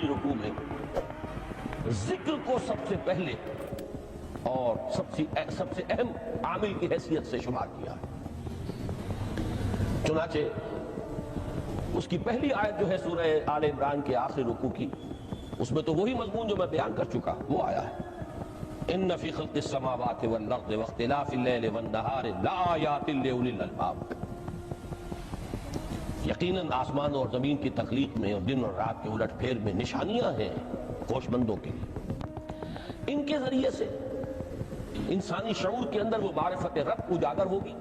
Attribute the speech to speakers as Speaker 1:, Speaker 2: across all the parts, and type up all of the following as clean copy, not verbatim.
Speaker 1: آخری رکوع میں ذکر کو سب سے پہلے اور سب سے اہم عامل کی حیثیت سے شمار کیا ہے۔ چنانچہ اس کی پہلی آیت جو ہے سورہ آل عمران کے آخری رکوع کی، اس میں تو وہی مضمون جو میں بیان کر چکا وہ آیا ہے، ان فی خلق السماوات والارض واختلاف اللیل والنہار لآیات لأولی الالباب، یقیناً آسمان اور زمین کی تخلیق میں اور دن اور رات کے الٹ پھیر میں نشانیاں ہیں ہوش مندوں کے لیے۔ ان کے ذریعے سے انسانی شعور کے اندر وہ معرفت رب اجاگر ہوگی۔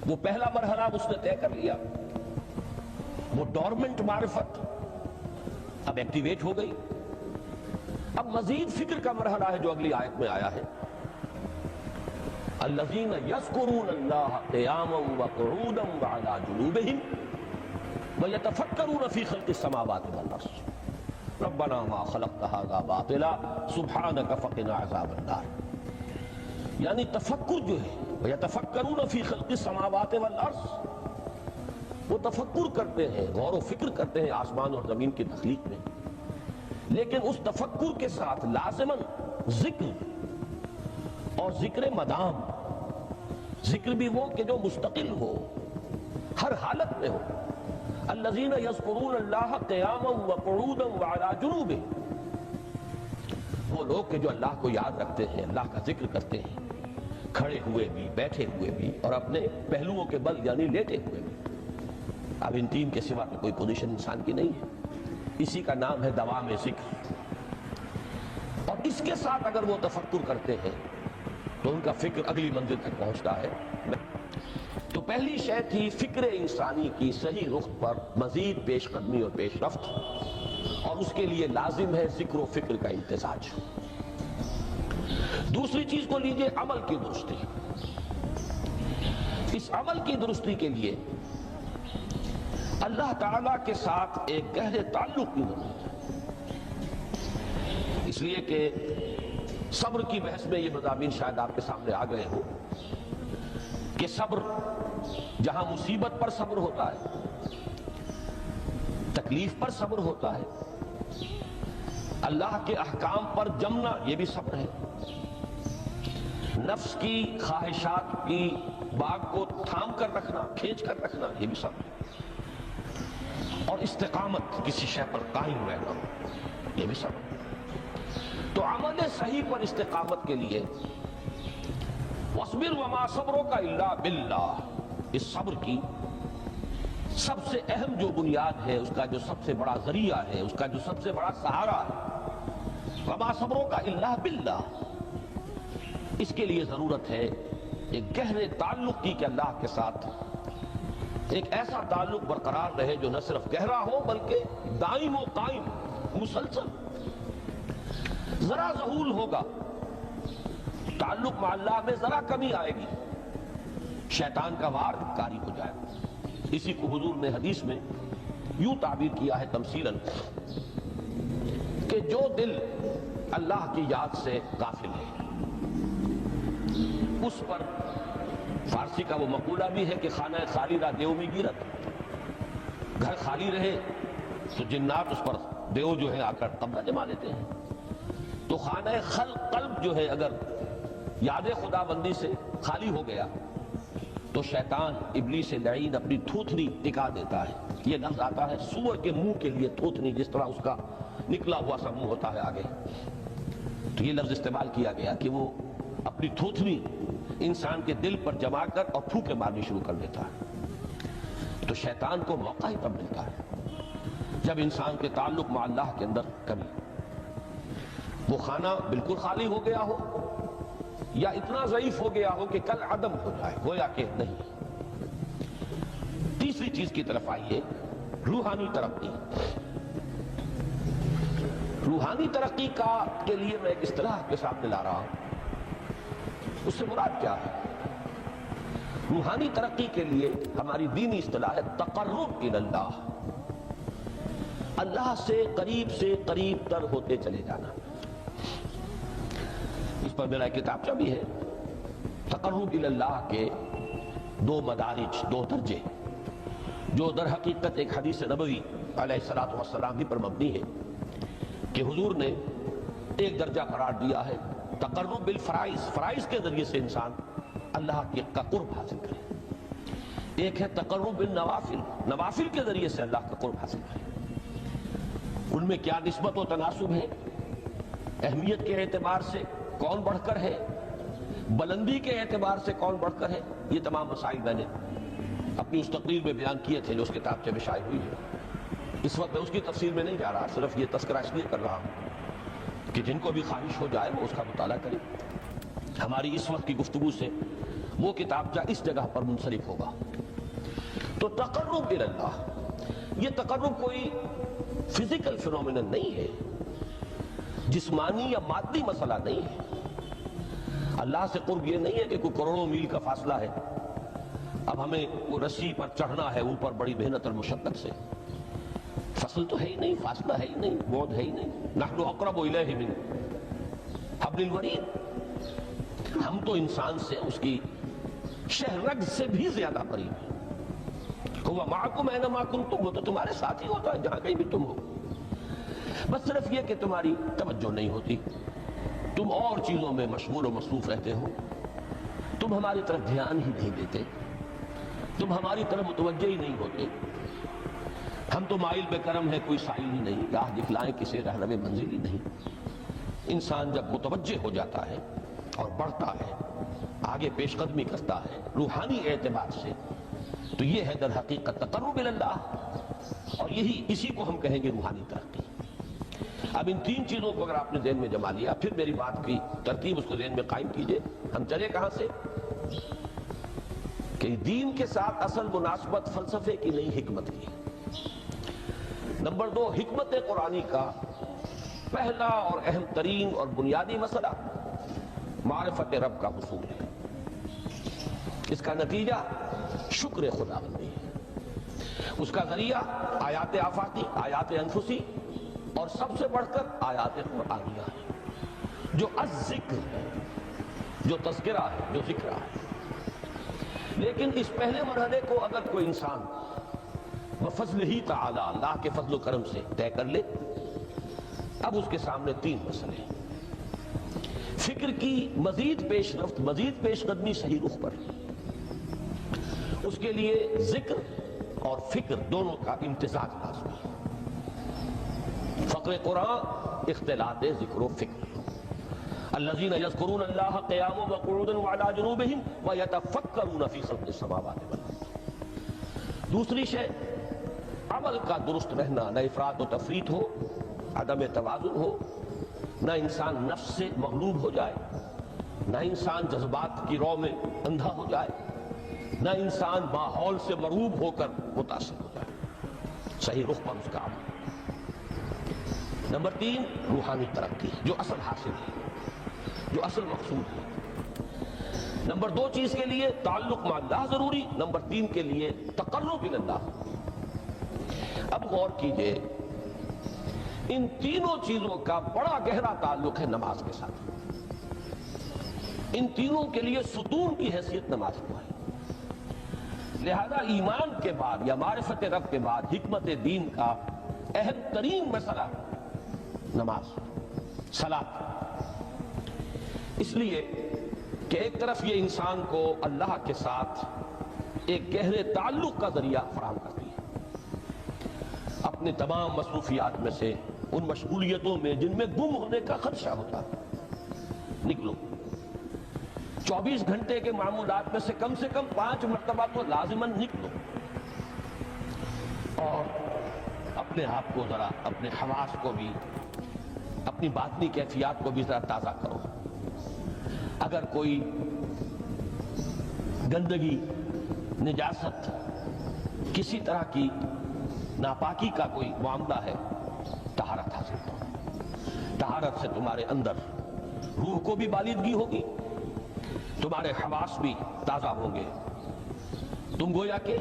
Speaker 1: وہ پہلا مرحلہ اس نے طے کر لیا، وہ ڈورمنٹ معرفت اب ایکٹیویٹ ہو گئی۔ اب مزید فکر کا مرحلہ ہے جو اگلی آیت میں آیا ہے، الذین یذکرون اللہ قیاما وقعودا وعلی جنوبہم ویتفکرون فی خلق السماوات والارض ربنا ما خلقت ھذا باطلا سبحانک فقنا عذاب النار۔ یعنی تفکر جو ہے، ویتفکرون فی خلق السماوات والارض، وہ تفکر کرتے ہیں، غور و فکر کرتے ہیں آسمان اور زمین کی تخلیق میں، لیکن اس تفکر کے ساتھ لازماً ذکر اور ذکر مدام، ذکر بھی وہ کہ جو مستقل ہو، ہر حالت میں ہو۔ الذین یذکرون اللہ قیاما وقعودا وعلی جنوبہم، وہ لوگ کہ جو اللہ کو یاد رکھتے ہیں، اللہ کا ذکر کرتے ہیں، کھڑے ہوئے بھی، بیٹھے ہوئے بھی، اور اپنے پہلوؤں کے بل یعنی لیٹے ہوئے بھی۔ اب ان تین کے سوا کوئی پوزیشن انسان کی نہیں ہے، اسی کا نام ہے دوام ذکر۔ اور اس کے ساتھ اگر وہ تفکر کرتے ہیں تو ان کا فکر اگلی منزل تک پہنچتا ہے۔ تو پہلی شے تھی فکر انسانی کی صحیح رخ پر مزید پیش قدمی اور پیش رفت، اور اس کے لیے لازم ہے ذکر و فکر کا امتزاج۔ دوسری چیز کو لیجئے عمل کی درستی۔ اس عمل کی درستی کے لیے اللہ تعالیٰ کے ساتھ ایک گہرے تعلق کی ضرورت ہے، اس لیے کہ صبر کی بحث میں یہ مضامین شاید آپ کے سامنے آ گئے ہو کہ صبر، جہاں مصیبت پر صبر ہوتا ہے، تکلیف پر صبر ہوتا ہے، اللہ کے احکام پر جمنا یہ بھی صبر ہے، نفس کی خواہشات کی باغ کو تھام کر رکھنا، کھینچ کر رکھنا یہ بھی صبر ہے، اور استقامت کسی شے پر قائم رہنا یہ بھی صبر ہے۔ تو عمل صحیح پر استقامت کے لیے وَاصْبِرْ وَمَا صَبْرُكَ إِلَّا بِاللَّهِ، اس صبر کی سب سے اہم جو بنیاد ہے، اس کا جو سب سے بڑا ذریعہ ہے، اس کا جو سب سے بڑا سہارا ہے، وَمَا صَبْرُكَ إِلَّا بِاللَّهِ، اس کے لیے ضرورت ہے ایک گہرے تعلق کی کہ اللہ کے ساتھ ایک ایسا تعلق برقرار رہے جو نہ صرف گہرا ہو بلکہ دائم و قائم، مسلسل۔ ذرا ظہول ہوگا، تعلق مع اللہ میں ذرا کمی آئے گی، شیطان کا وار کاری ہو جائے گا۔ اسی کو حضور نے حدیث میں یوں تعبیر کیا ہے تمثیلاً کہ جو دل اللہ کی یاد سے غافل ہے، اس پر فارسی کا وہ مقولہ بھی ہے کہ خانہ خالی را دیو میں گیرت، گھر خالی رہے تو جنات اس پر دیو جو ہے آ کر قبضہ جما لیتے ہیں۔ تو خانہ قلب جو ہے اگر یاد خدا بندی سے خالی ہو گیا تو شیطان ابلیس لعین اپنی تھوتھنی ٹکا دیتا ہے۔ یہ لفظ آتا ہے سور کے منہ کے لیے تھوتھنی، جس طرح اس کا نکلا ہوا سا منہ ہوتا ہے آگے، تو یہ لفظ استعمال کیا گیا کہ وہ اپنی تھوتھنی انسان کے دل پر جما کر اور پھوکے مارنی شروع کر دیتا ہے۔ تو شیطان کو موقع ہی تب ملتا ہے جب انسان کے تعلق مع اللہ کے اندر کمی، وہ خانہ بالکل خالی ہو گیا ہو یا اتنا ضعیف ہو گیا ہو کہ کل عدم ہو جائے، گویا کہ نہیں۔ تیسری چیز کی طرف آئیے، روحانی ترقی۔ روحانی ترقی کے لیے میں ایک اصطلاح کے سامنے لا رہا ہوں، اس سے مراد کیا ہے؟ روحانی ترقی کے لیے ہماری دینی اصطلاح ہے تقرب الی اللہ، اللہ سے قریب تر ہوتے چلے جانا۔ اس پر میرا کتابچہ بھی ہے، تقرب الی اللہ کے دو مدارج، دو درجے، جو در حقیقت ایک حدیث نبوی علیہ الصلوۃ والسلام بھی پر مبنی ہے کہ حضور نے ایک درجہ قرار دیا ہے تقرب بالفرائض، فرائض کے ذریعے سے انسان اللہ کا قرب حاصل کرے، ایک ہے تقرب بالنوافل، نوافل کے ذریعے سے اللہ کا قرب حاصل کرے۔ ان میں کیا نسبت و تناسب ہے، اہمیت کے اعتبار سے کون بڑھ کر ہے، بلندی کے اعتبار سے کون بڑھ کر ہے، یہ تمام مسائل میں نے اپنی اس تقریر میں بیان کیے تھے جو اس کتاب میں شائع ہوئی ہے۔ اس وقت میں اس کی تفسیر میں نہیں جا رہا، صرف یہ تذکرہ اس لیے کر رہا ہوں کہ جن کو بھی خواہش ہو جائے وہ اس کا مطالعہ کرے۔ ہماری اس وقت کی گفتگو سے وہ کتابچہ اس جگہ پر منصرف ہوگا۔ تو تقرب اللہ، یہ تقرب کوئی فزیکل فینومینن نہیں ہے، جسمانی یا مادی مسئلہ نہیں ہے۔ اللہ سے قرب یہ نہیں ہے کہ کوئی کروڑوں میل کا فاصلہ ہے، اب ہمیں وہ رسی پر چڑھنا ہے اوپر بڑی محنت اور مشقت سے۔ فصل تو ہے ہی نہیں، فاصلہ ہے ہی نہیں، بعد ہے ہی نہیں۔ نحن اقرب الیہ من حبل الورید، ہم تو انسان سے اس کی شہرگ سے بھی زیادہ قریب ہیں۔ هو معکم اینما کنتم، وہ تو تمہارے ساتھ ہی ہوتا ہے جہاں کہیں بھی تم ہو، بس صرف یہ کہ تمہاری توجہ نہیں ہوتی، تم اور چیزوں میں مشغول و مصروف رہتے ہو، تم ہماری طرف دھیان ہی نہیں دیتے، تم ہماری طرف متوجہ ہی نہیں ہوتے۔ ہم تو مائل بے کرم ہے، کوئی سائل ہی نہیں، راہ دکھلائیں کسی رہنم منزل ہی نہیں۔ انسان جب متوجہ ہو جاتا ہے اور بڑھتا ہے، آگے پیش قدمی کرتا ہے روحانی اعتبار سے، تو یہ ہے در حقیقت تقرب اللہ، اور اسی کو ہم کہیں گے روحانی ترقی۔ اب ان تین چیزوں کو اگر آپ نے ذہن میں جما لیا، پھر میری بات کی ترتیب اس کو ذہن میں قائم کیجئے۔ ہم چلے کہاں سے کہ دین کے ساتھ اصل مناسبت فلسفے کی نہیں، حکمت کی۔ نمبر 2، حکمت قرآنی کا پہلا اور اہم ترین اور بنیادی مسئلہ معرفت رب کا حصول ہے۔ اس کا نتیجہ شکر خداوندی ہے، اس کا ذریعہ آیات آفاقی، آیات انفسی، اور سب سے بڑھ کر آیات قرآنیہ ہے، جو الذکر ہے، جو تذکرہ ہے، جو ذکرہ ہے۔ لیکن اس پہلے مرحلے کو اگر کوئی انسان بفضل ہی تعالی، اللہ کے فضل و کرم سے طے کر لے، اب اس کے سامنے تین مسئلے ہیں۔ فکر کی مزید پیش رفت، مزید پیش قدمی صحیح رخ پر، اس کے لیے ذکر اور فکر دونوں کا امتزاج لازمی ہے۔ فقر قرآن اختلاط ذکر و فکر۔ الذین یذکرون اللہ قیاما وقعودا وعلی جنوبہم ویتفکرون فی خلق السماوات والارض۔ دوسری شے عمل کا درست رہنا، نہ افراط و تفریط ہو، عدم توازن ہو، نہ انسان نفس سے مغلوب ہو جائے، نہ انسان جذبات کی رو میں اندھا ہو جائے، نہ انسان ماحول سے مرعوب ہو کر متاثر ہو جائے، صحیح رخ پر اس کا عمل۔ نمبر 3، روحانی ترقی، جو اصل حاصل ہے، جو اصل مقصود ہے۔ نمبر 2 چیز کے لیے تعلق مع اللہ ضروری، نمبر 3 کے لیے تقرب اللہ۔ اب غور کیجئے، ان تینوں چیزوں کا بڑا گہرا تعلق ہے نماز کے ساتھ۔ ان تینوں کے لیے ستون کی حیثیت نماز کو ہے۔ لہذا ایمان کے بعد یا معرفت رب کے بعد حکمت دین کا اہم ترین مسئلہ نماز، صلاۃ۔ اس لیے کہ ایک طرف یہ انسان کو اللہ کے ساتھ ایک گہرے تعلق کا ذریعہ فراہم کرتی ہے۔ اپنے تمام مصروفیات میں سے، ان مشغولیتوں میں جن میں گم ہونے کا خدشہ ہوتا ہے، نکلو۔ 24 گھنٹے کے معمولات میں سے کم 5 مرتبہ تو لازماً نکلو، اور اپنے آپ کو ذرا، اپنے حواس کو بھی، اپنی باطنی کیفیات کو بھی ذرا تازہ کرو۔ اگر کوئی گندگی، نجاست، کسی طرح کی ناپاکی کا کوئی معاملہ ہے، طہارت حاصل کرو۔ طہارت سے تمہارے اندر روح کو بھی بالیدگی ہوگی، تمہارے حواس بھی تازہ ہوں گے، تم گویا کہ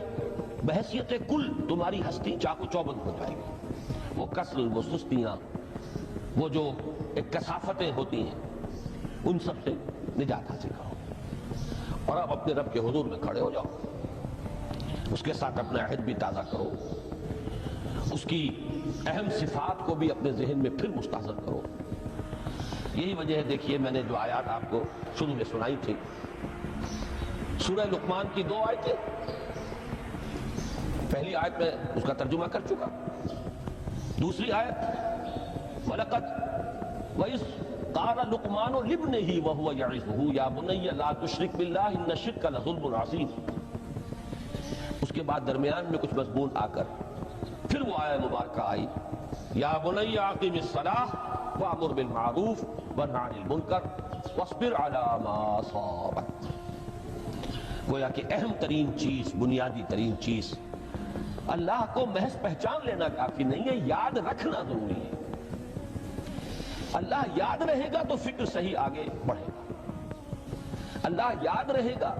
Speaker 1: بحیثیت کل تمہاری ہستی چاق و چوبند ہو جائے گی۔ وہ کسل، وہ سستیاں، وہ جو ایک کثافتیں ہوتی ہیں، ان سب سے نجات حاصل کرو، اور اب اپنے رب کے حضور میں کھڑے ہو جاؤ، اس کے ساتھ اپنا عہد بھی تازہ کرو، اس کی اہم صفات کو بھی اپنے ذہن میں پھر مستحضر کرو۔ یہی وجہ ہے، دیکھیے میں نے جو آیات آپ کو شروع میں سنائی تھی، سورہ لقمان کی 2 آیتیں، پہلی آیت میں اس کا ترجمہ کر چکا، دوسری آیت وَلَقَدْ وَإِذْ قَالَ لُقْمَانُ لِابْنِهِ وَهُوَ يَعِظُهُ يَا بُنَيَّ لَا تُشْرِكْ بِاللَّهِ إِنَّ الشِّرْكَ لَظُلْمٌ عَظِيمٌ۔ اس کے بعد درمیان میں کچھ مضمون آ کر پھر وہ آیت مبارکہ آئی، یا بنی اقم الصلاۃ وامر بالمعروف وانہ عن المنکر واصبر علی ما اصابک۔ گویا کہ اہم ترین چیز، بنیادی ترین چیز، اللہ کو محض پہچان لینا کافی نہیں ہے، یاد رکھنا ضروری ہے۔ اللہ یاد رہے گا تو فکر صحیح آگے بڑھے گا، اللہ یاد رہے گا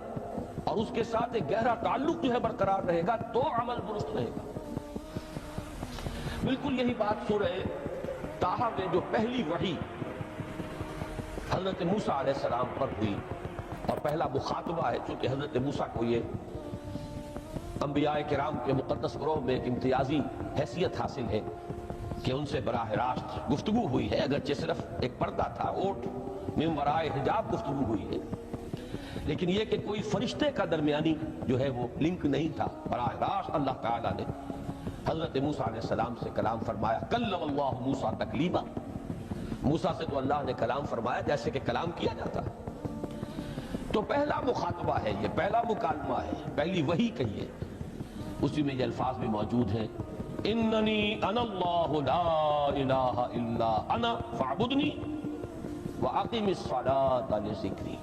Speaker 1: اور اس کے ساتھ ایک گہرا تعلق جو ہے برقرار رہے گا تو عمل درست رہے گا۔ بالکل یہی بات سورہ طٰہٰ میں جو پہلی وحی حضرت موسیٰ علیہ السلام پر ہوئی اور پہلا مخاطبہ ہے، چونکہ حضرت موسیٰ کو یہ انبیاء کرام کے مقدس گروہ میں ایک امتیازی حیثیت حاصل ہے کہ ان سے براہ راست گفتگو ہوئی ہے، اگرچہ صرف ایک پردہ تھا، اوٹ من ورائے حجاب گفتگو ہوئی ہے، لیکن یہ کہ کوئی فرشتے کا درمیانی جو ہے وہ لنک نہیں تھا، براہ راست اللہ تعالیٰ نے حضرت موسیٰ علیہ السلام سے کلام فرمایا۔ کلم اللہ موسیٰ تکلیما، موسیٰ سے تو اللہ نے کلام فرمایا جیسے کہ کلام کیا جاتا ہے۔ تو پہلا مخاطبہ ہے، یہ پہلا مکالمہ ہے، پہلی وحی کہیے، اسی میں یہ الفاظ بھی موجود ہیں، اننی انا اللہ لا الہ الا انا فاعبدنی واقم الصلاۃ لذکری۔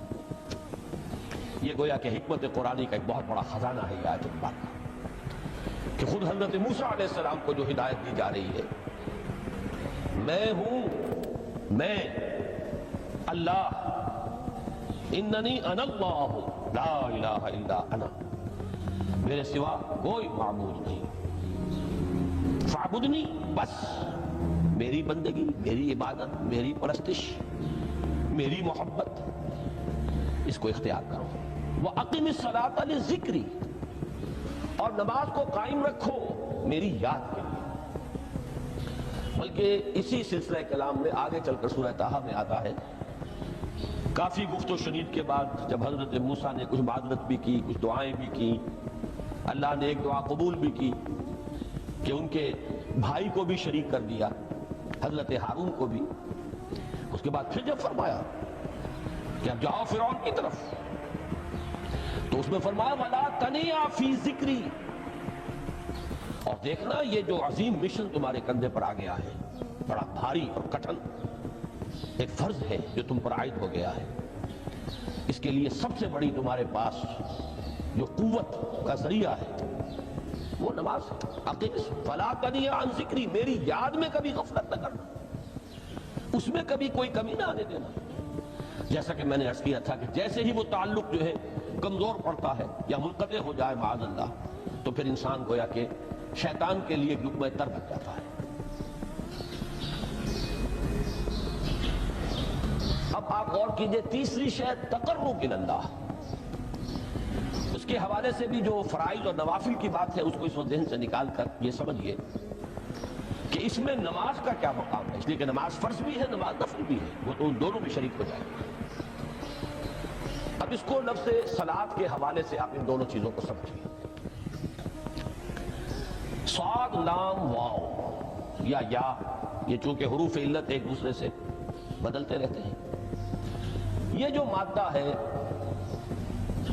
Speaker 1: یہ گویا کہ حکمت قرآنی کا ایک بہت بڑا خزانہ ہے یہ آیت مبارکہ، کہ خود حضرت موسیٰ علیہ السلام کو جو ہدایت دی جا رہی ہے، میں ہوں، میں اللہ، اننی انا اللہ لا الہ الا انا، میرے سوا کوئی معبود نہیں، فاعبدنی، بس میری بندگی، میری عبادت، میری پرستش، میری محبت، اس کو اختیار کرو۔ وَأَقِمِ الصَّلَاةَ لِذِكْرِي، اور نماز کو قائم رکھو میری یاد کے لیے۔ بلکہ اسی سلسلہ کلام میں آگے چل کر سورہ طٰہٰ میں آتا ہے، کافی گفت و شنید کے بعد جب حضرت موسیٰ نے کچھ معذرت بھی کی، کچھ دعائیں بھی کی، اللہ نے ایک دعا قبول بھی کی کہ ان کے بھائی کو بھی شریک کر دیا، حضرت ہارون کو بھی۔ اس کے بعد پھر جب فرمایا کہ اب جاؤ فرعون کی طرف، تو اس میں فرمایا وَلَا تَنِيَا فِي ذِكْرِي، اور دیکھنا یہ جو عظیم مشن تمہارے کندھے پر آ گیا ہے، بڑا بھاری اور کٹھن ایک فرض ہے جو تم پر عائد ہو گیا ہے، اس کے لیے سب سے بڑی تمہارے پاس جو قوت کا ذریعہ ہے وہ نماز ہے۔ فَلَا تَنِيَا عَن ذِكْرِي، میری یاد میں کبھی غفلت نہ کرنا، اس میں کبھی کوئی کمی نہ آنے دینا۔ جیسا کہ میں نے عرض کیا تھا کہ جیسے ہی وہ تعلق جو ہے کمزور پڑتا ہے یا منقطع ہو جائے معاذ اللہ، تو پھر انسان گویا کہ شیطان کے لیے ایک لقمہ تر بن جاتا ہے۔ اب آپ غور کیجئے، تیسری شے تقرب الی اللہ، اس کے حوالے سے بھی جو فرائض اور نوافل کی بات ہے اس کو اس وقت ذہن سے نکال کر یہ سمجھیے کہ اس میں نماز کا کیا مقام ہے، اس لیے کہ نماز فرض بھی ہے، نماز نفل بھی ہے، وہ تو ان دونوں میں شریک ہو جائے گا۔ اب اس کو لفظ صلاۃ کے حوالے سے آپ ان دونوں چیزوں کو سمجھیے۔ صاد لام واو یا یہ چونکہ حروف علت ایک دوسرے سے بدلتے رہتے ہیں، یہ جو مادہ ہے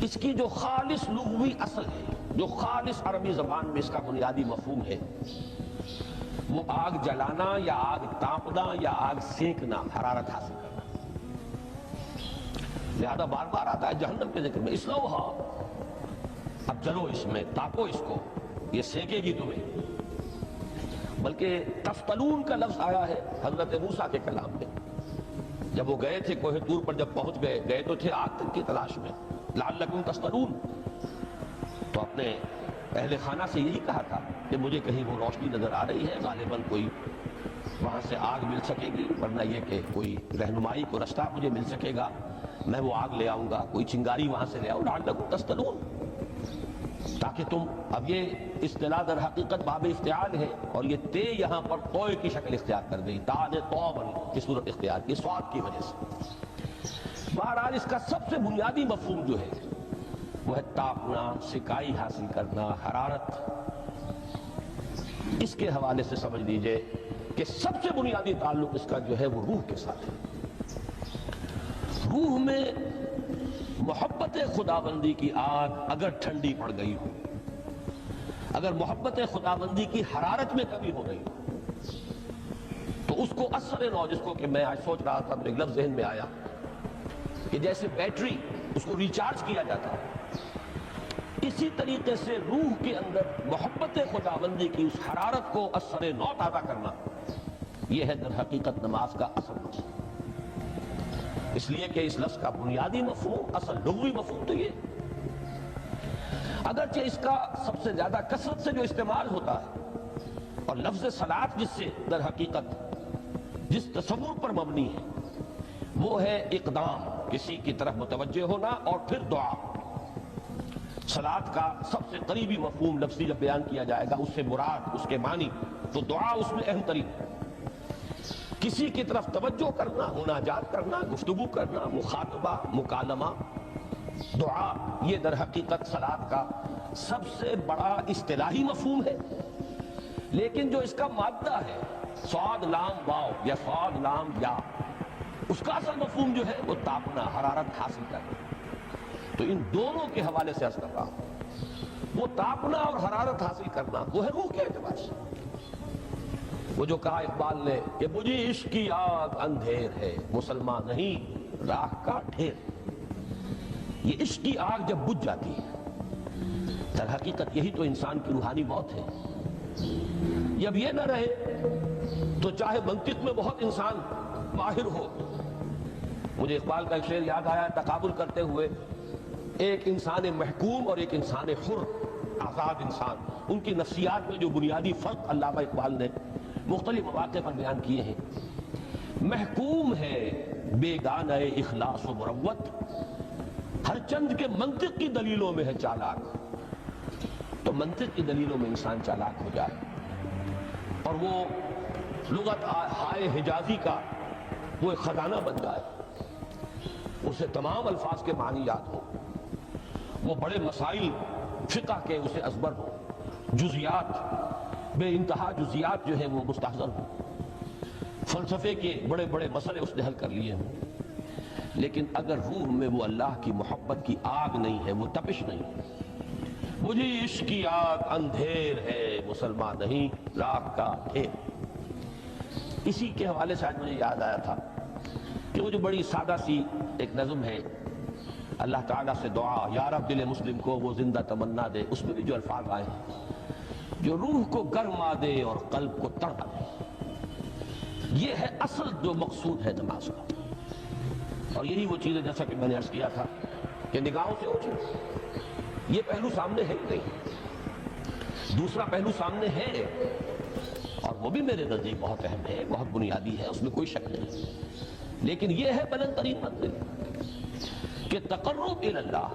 Speaker 1: اس کی جو خالص لغوی اصل ہے، جو خالص عربی زبان میں اس کا بنیادی مفہوم ہے، وہ آگ جلانا یا آگ تاپنا یا آگ سینکنا، حرارت حاصل کرنا۔ لہذا بار بار آتا ہے جہنم کے ذکر میں، اسلوہا، اب جلو اس میں، تاپو اس کو، یہ سینکے گی تمہیں۔ بلکہ تفتلون کا لفظ آیا ہے حضرت موسیٰ کے کلام میں، جب وہ گئے تھے کوہ طور پر، جب پہنچ گئے تو تھے آگ تک کی تلاش میں، لعلکم تفتلون، تو اپنے اہل خانہ سے یہی کہا تھا کہ مجھے کہیں وہ روشنی نظر آ رہی ہے، غالباً کوئی وہاں سے آگ مل سکے گی، ورنہ یہ کہ کوئی رہنمائی کو رستہ مجھے مل سکے گا، میں وہ آگ لے آؤں گا، کوئی چنگاری وہاں سے لے آؤں، لعلکم تفتلون۔ تاکہ تم، اب یہ اصطلاح در حقیقت باب افتعال ہے، اور یہ تے یہاں پر توئے کی شکل اختیار کر گئی، تا نے تو کی صورت اختیار کی سواد کی وجہ سے۔ بہرحال اس کا سب سے بنیادی مفہوم جو ہے وہ ہے تاپنا، سکائی حاصل کرنا، حرارت۔ اس کے حوالے سے سمجھ لیجئے کہ سب سے بنیادی تعلق اس کا جو ہے وہ روح کے ساتھ ہے۔ روح میں محبت خداوندی کی آگ اگر ٹھنڈی پڑ گئی ہو، اگر محبت خداوندی کی حرارت میں کمی ہو رہی ہو، تو اس کو اثر نو، جس کو کہ میں آج سوچ رہا تھا، میرے لفظ ذہن میں آیا کہ جیسے بیٹری اس کو ریچارج کیا جاتا ہے، اسی طریقے سے روح کے اندر محبت خداوندی کی اس حرارت کو اثر نو تازہ کرنا، یہ ہے در حقیقت نماز کا اصل مقصد۔ اس لیے کہ اس لفظ کا بنیادی مفہوم، اصل لغوی مفہوم تو یہ، اگرچہ اس کا سب سے زیادہ کثرت سے جو استعمال ہوتا ہے، اور لفظ صلاۃ جس سے در حقیقت جس تصور پر مبنی ہے وہ ہے اقدام، کسی کی طرف متوجہ ہونا اور پھر دعا۔ صلاۃ کا سب سے قریبی مفہوم لفظی جب بیان کیا جائے گا، اس سے مراد، اس کے معنی تو دعا اس میں اہم ترین ہے۔ کسی کی طرف توجہ کرنا، مناجات کرنا، گفتگو کرنا، مخاطبہ، مکالمہ، دعا، یہ در حقیقت صلاۃ کا سب سے بڑا اصطلاحی مفہوم ہے۔ لیکن جو اس کا مادہ ہے، صاد لام واو یا صاد لام یا، اس کا اصل مفہوم جو ہے وہ تاپنا، حرارت حاصل کرنا۔ تو ان دونوں کے حوالے سے عرض کر رہا ہوں، وہ تاپنا اور حرارت حاصل کرنا وہ ہے روح کے اعتبار سے۔ وہ جو کہا اقبال نے کہ بجھی عشق کی آگ اندھیر ہے، مسلمان نہیں راہ کا ڈھیر۔ یہ عشق کی آگ جب بجھ جاتی ہے، در حقیقت یہی تو انسان کی روحانی موت ہے۔ جب یہ نہ رہے تو چاہے منطق میں بہت انسان ماہر ہو، مجھے اقبال کا ایک شعر یاد آیا تقابل کرتے ہوئے، ایک انسان محکوم اور ایک انسان حر، آزاد انسان، ان کی نفسیات میں جو بنیادی فرق علامہ اقبال نے مختلف مواقع پر بیان کیے ہیں۔ محکوم ہے بیگانہ اخلاص و مروت، ہر چند کے منطق کی دلیلوں میں ہے چالاک۔ تو منطق کی دلیلوں میں انسان چالاک ہو جائے اور وہ لغت ہائے حجازی کا وہ ایک خزانہ بن جائے، اسے تمام الفاظ کے معنی یاد ہو، وہ بڑے مسائل فقہ کے اسے ازبر ہو، جزیات، بے انتہا جزیات جو ہیں وہ مستحضر ہوں، فلسفے کے بڑے بڑے مسئلے اس نے حل کر لیے ہوں، لیکن اگر روح میں وہ اللہ کی محبت کی آگ نہیں ہے، وہ تپش نہیں ہے، مجھے عشق کی آگ اندھیر ہے، مسلمان نہیں راہ کا ڈھیر۔ اسی کے حوالے سے آج مجھے یاد آیا تھا کہ وہ جو بڑی سادہ سی ایک نظم ہے، اللہ تعالیٰ سے دعا، یا رب دل مسلم کو وہ زندہ تمنا دے، اس میں بھی جو الفاظ آئے ہیں، جو روح کو گرما دے اور قلب کو تڑپا دے، یہ ہے اصل جو مقصود ہے نماز کا۔ اور یہی وہ چیز ہے جیسا کہ میں نے عرض کیا تھا کہ نگاہوں سے اوجھل، یہ پہلو سامنے ہے ہی نہیں، دوسرا پہلو سامنے ہے اور وہ بھی میرے نزدیک بہت اہم ہے، بہت بنیادی ہے، اس میں کوئی شک نہیں، لیکن یہ ہے بلند ترین منزل کہ تقرب الی اللہ،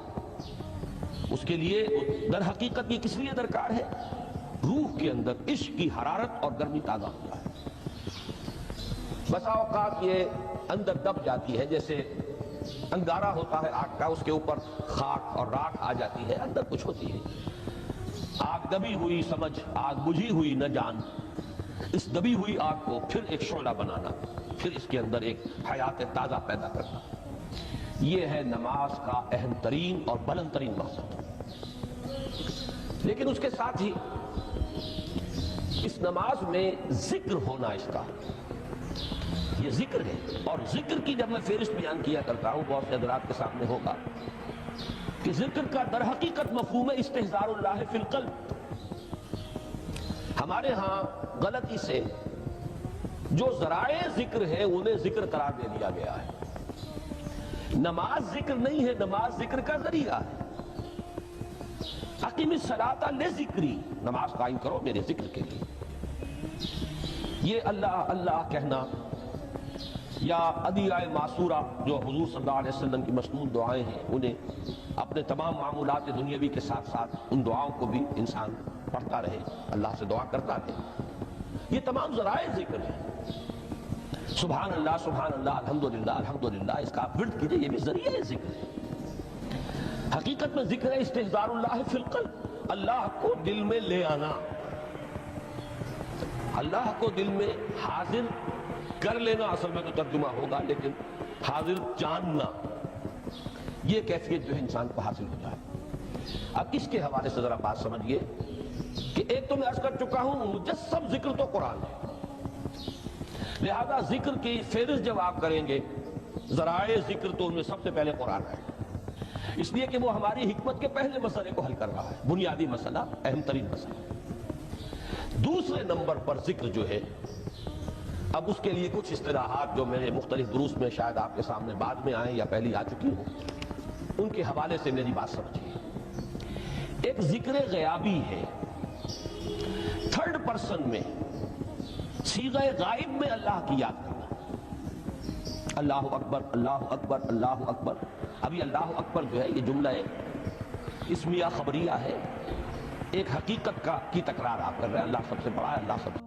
Speaker 1: اس کے لیے در حقیقت یہ کس لیے درکار ہے؟ روح کے اندر عشق کی حرارت اور گرمی تازہ ہو جائے۔ بسا اوقات یہ اندر دب جاتی ہے، جیسے انگارہ ہوتا ہے آگ کا، اس کے اوپر خاک اور راکھ آ جاتی ہے، اندر کچھ ہوتی ہے، آگ دبی ہوئی سمجھ، آگ بجھی ہوئی نہ جان، اس دبی ہوئی آگ کو پھر ایک شعلہ بنانا، پھر اس کے اندر ایک حیات تازہ پیدا کرنا، یہ ہے نماز کا اہم ترین اور بلند ترین مقصد۔ لیکن اس کے ساتھ ہی اس نماز میں ذکر ہونا، اس کا یہ ذکر ہے، اور ذکر کی جب میں فہرست بیان کیا کرتا ہوں، بہت سے حضرات کے سامنے ہوگا کہ ذکر کا در حقیقت مفہوم ہے استحضار اللہ فی القلب۔ ہمارے ہاں غلطی سے جو ذرائع ذکر ہے انہیں ذکر قرار دے دیا گیا ہے۔ نماز ذکر نہیں ہے، نماز ذکر کا ذریعہ ہے۔ اقیم الصلاۃ لذکری، نماز قائم کرو میرے ذکر کے لیے۔ یہ اللہ اللہ کہنا یا ادعیہ معصورہ جو حضور صلی اللہ علیہ وسلم کی مسنون دعائیں ہیں، انہیں اپنے تمام معمولات دنیاوی کے ساتھ ساتھ ان دعاؤں کو بھی انسان پڑھتا رہے، اللہ سے دعا کرتا رہے۔ یہ تمام ذرائع ذکر ہیں۔ سبحان اللہ الحمدللہ الحمدللہ، اس کا آپ ورد کیجئے، یہ بھی ذریعہ ذکر ہے۔ حقیقت میں ذکر ہے استحضار اللہ فی القلب، اللہ کو دل میں لے آنا، اللہ کو دل میں حاضر کر لینا، اصل میں تو ترجمہ ہوگا، لیکن حاضر جاننا، یہ کیفیت جو ہے انسان کو حاصل ہو جائے۔ اب اس کے حوالے سے ذرا بات سمجھیے کہ ایک تو میں عرض کر چکا ہوں مجسم ذکر تو قرآن ہے، لہذا ذکر کی فہرست جب آپ کریں گے ذرائع ذکر تو ان میں سب سے پہلے قرآن ہے، اس لیے کہ وہ ہماری حکمت کے پہلے مسئلے کو حل کر رہا ہے، بنیادی مسئلہ، اہم ترین مسئلہ۔ دوسرے نمبر پر ذکر جو ہے، اب اس کے لیے کچھ اصطلاحات جو میرے مختلف دروس میں شاید آپ کے سامنے بعد میں آئیں یا پہلی آ چکی ہوں، ان کے حوالے سے میری بات سمجھیے۔ ایک ذکر غیابی ہے، تھرڈ پرسن میں، صیغہ غائب میں اللہ کی یاد کرنا، اللہ اکبر اللہ اکبر اللہ اکبر۔ ابھی اللہ اکبر جو ہے یہ جملہ اسمیہ خبریہ ہے، ایک حقیقت کی تکرار آپ کر رہے ہیں، اللہ سب سے بڑا ہے، اللہ سب